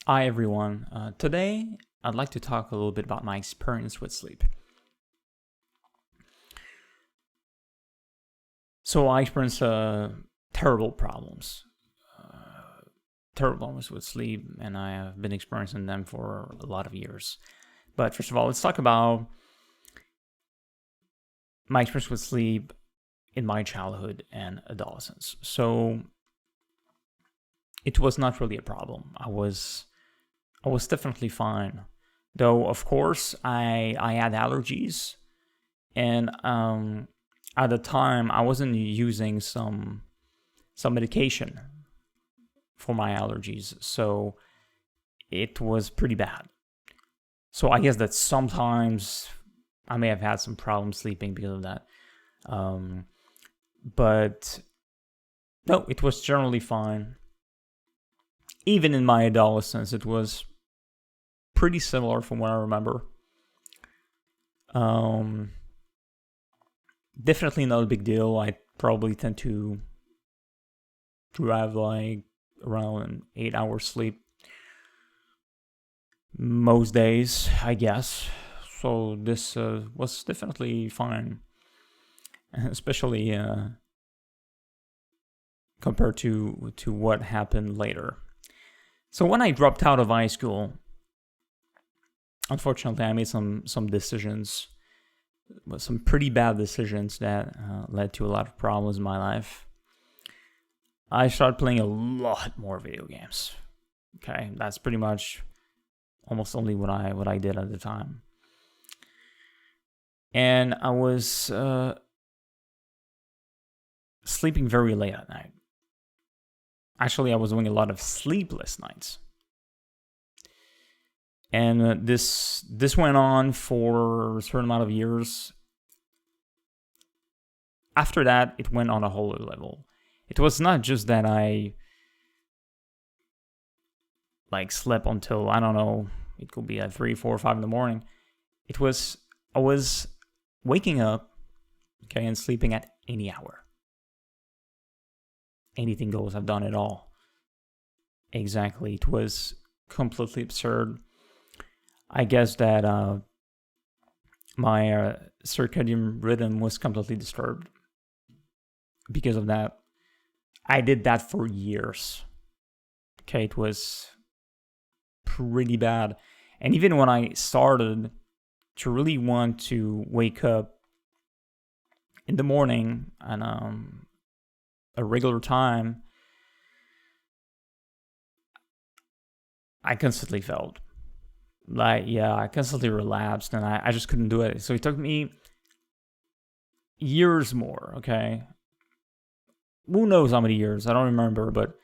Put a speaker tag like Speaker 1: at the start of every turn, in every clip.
Speaker 1: Hi everyone. Today I'd like to talk a little bit about my experience with sleep. So I experienced terrible problems. Terrible problems with sleep, and I have been experiencing them for a lot of years. But first of all, let's talk about my experience with sleep in my childhood and adolescence. So it was not really a problem. I was definitely fine. Though, of course, I had allergies, and at the time, I wasn't using some medication for my allergies, so it was pretty bad. So I guess that sometimes I may have had some problems sleeping because of that. But no, it was generally fine. Even in my adolescence, it was pretty similar from what I remember. Definitely not a big deal. I probably tend to have like around 8 hours sleep most days, I guess. So this was definitely fine, especially compared to what happened later. So when I dropped out of high school, unfortunately, I made some decisions, some pretty bad decisions that led to a lot of problems in my life. I started playing a lot more video games. Okay, that's pretty much almost only what I did at the time. And I was sleeping very late at night. Actually, I was doing a lot of sleepless nights. And this went on for a certain amount of years. After that, it went on a whole other level. It was not just that I slept until, I don't know, it could be at 3, 4, 5 in the morning. I was waking up, okay, and sleeping at any hour. Anything goes. I've done it all. Exactly. It was completely absurd. I guess that my circadian rhythm was completely disturbed because of that. I did that for years. Okay, it was pretty bad. And even when I started to really want to wake up in the morning and a regular time, I constantly failed. I constantly relapsed, and I just couldn't do it. So it took me years more, okay? Who knows how many years, I don't remember, but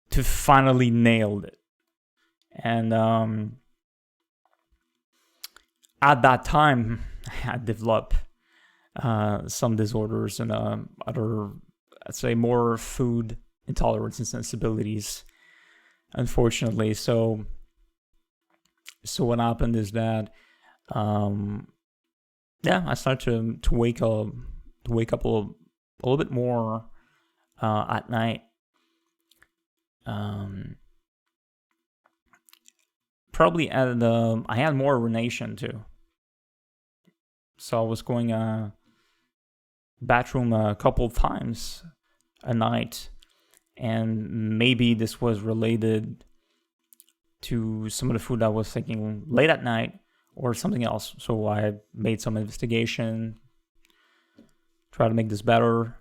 Speaker 1: to finally nail it. And at that time, I had developed some disorders and other, I'd say, more food intolerance and sensibilities, unfortunately. So what happened is that, I started to wake up a little bit more at night. Probably I had more urination too. So I was going bathroom a couple of times a night, and maybe this was related to some of the food I was taking late at night or something else. So I made some investigation, try to make this better.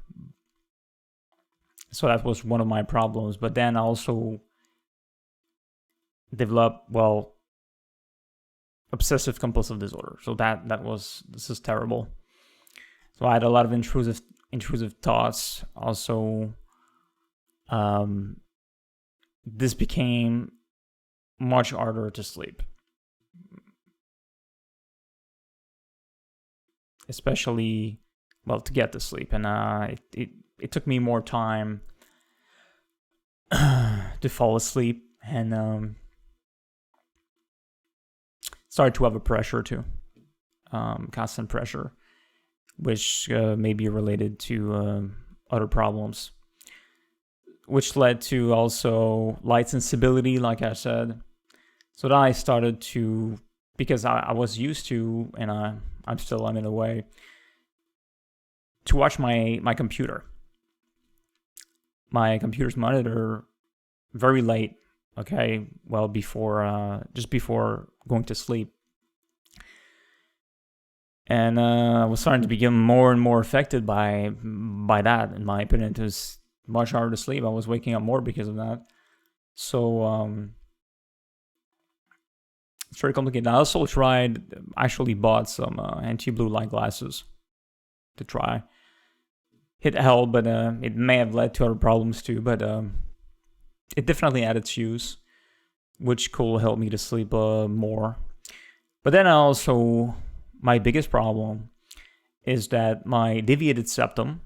Speaker 1: So that was one of my problems. But then I also developed, obsessive compulsive disorder. So this is terrible. So I had a lot of intrusive thoughts. Also, this became much harder to sleep, especially to get to sleep. And it took me more time to fall asleep, and started to have a pressure too, constant pressure, which may be related to other problems, which led to also light sensibility, like I said, So then I started to, because I was used to, and I'm still in a way, to watch my computer. My computer's monitor very late, okay? Well, just before going to sleep. And I was starting to become more and more affected by that. In my opinion, it was much harder to sleep. I was waking up more because of that. So it's very complicated. I also actually bought some anti-blue light glasses to try. It helped, but it may have led to other problems too. But it definitely had its use, which could help me to sleep more. But then my biggest problem is that my deviated septum,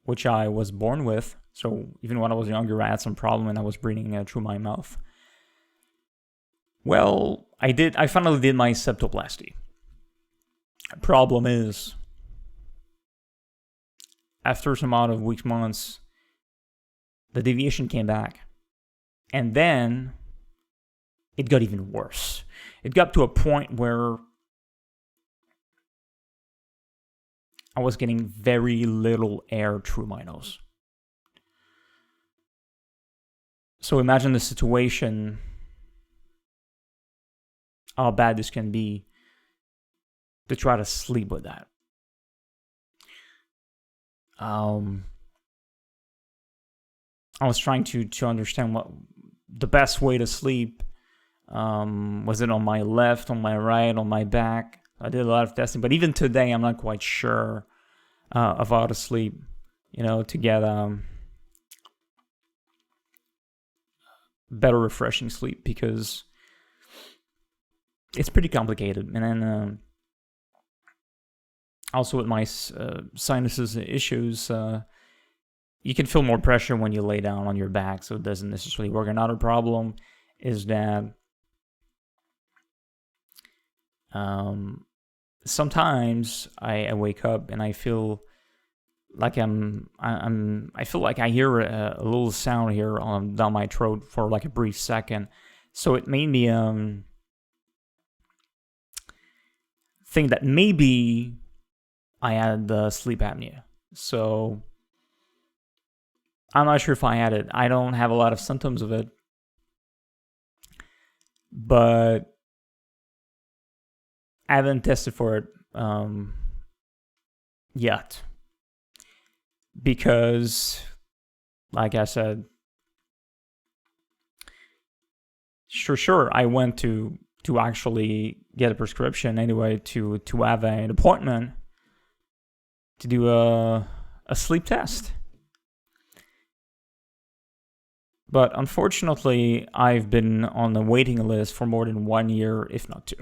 Speaker 1: which I was born with, so even when I was younger, I had some problem and I was breathing through my mouth. Well, I finally did my septoplasty. Problem is, after some amount of weeks, months, the deviation came back. And then it got even worse. It got to a point where I was getting very little air through my nose. So imagine the situation, how bad this can be to try to sleep with that. I was trying to understand what the best way to sleep. Was it on my left, on my right, on my back? I did a lot of testing, but even today, I'm not quite sure of how to sleep, to get better refreshing sleep, because it's pretty complicated. And then also with my sinuses issues, you can feel more pressure when you lay down on your back, so it doesn't necessarily work. Another problem is that sometimes I wake up and I feel like I feel like I hear a little sound here down my throat for like a brief second. So it made me think that maybe I had sleep apnea. So I'm not sure if I had it. I don't have a lot of symptoms of it, but I haven't tested for it yet, because, like I said, sure, I went to actually get a prescription anyway, to have an appointment to do a sleep test. But unfortunately, I've been on the waiting list for more than 1 year, if not 2.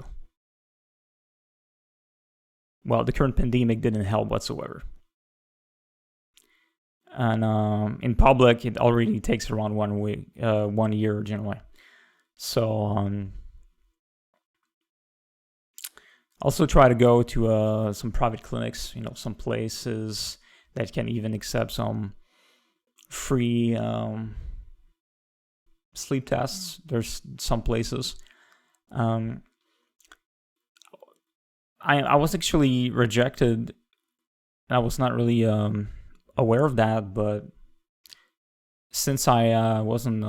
Speaker 1: Well, the current pandemic didn't help whatsoever. And in public, it already takes around 1 year generally. So also try to go to some private clinics, some places that can even accept some free sleep tests. There's some places. I was actually rejected. I was not really aware of that, but since I wasn't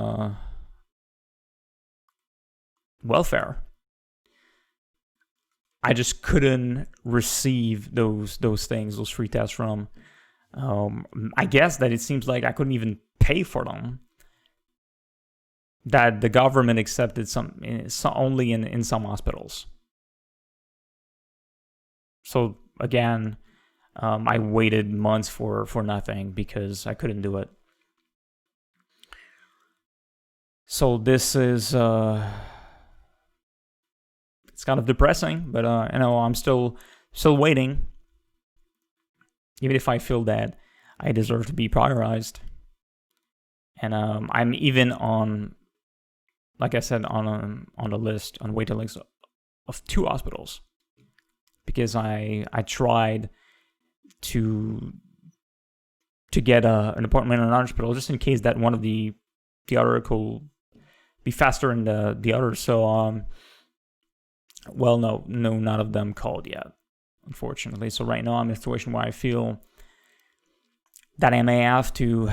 Speaker 1: welfare, I just couldn't receive those things, those free tests from. I guess that it seems like I couldn't even pay for them. That the government accepted only in some hospitals. So again, I waited months for nothing because I couldn't do it. So this is it's kind of depressing, but I'm still waiting. Even if I feel that I deserve to be prioritized, and I'm even on, like I said, on the list, on waiting list of 2 hospitals, because I tried to get an appointment in an hospital just in case that one of the other could be faster in the others. So well, no, none of them called yet, unfortunately. So right now I'm in a situation where I feel that I may have to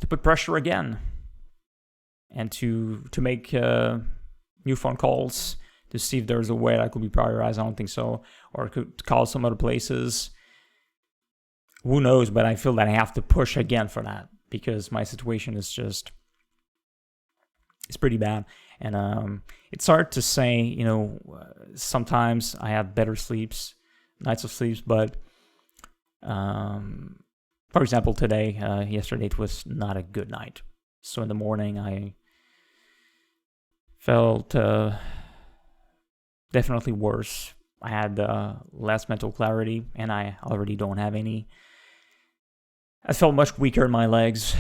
Speaker 1: put pressure again, and to make new phone calls to see if there's a way that could be prioritized. I don't think so. Or could call some other places. Who knows? But I feel that I have to push again for that, because my situation is just, it's pretty bad. And it's hard to say, you know, sometimes I have better nights of sleeps, but for example, yesterday it was not a good night. So in the morning I felt definitely worse. I had less mental clarity, and I already don't have any. I felt much weaker in my legs.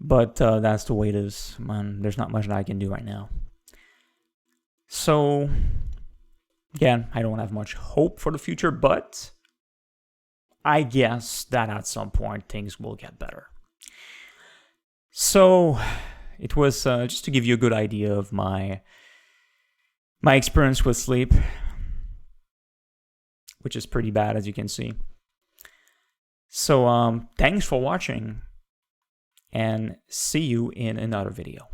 Speaker 1: But that's the way it is, man. There's not much that I can do right now. So, again, I don't have much hope for the future, but I guess that at some point things will get better. So, it was just to give you a good idea of my experience with sleep, which is pretty bad, as you can see. So, thanks for watching, and see you in another video.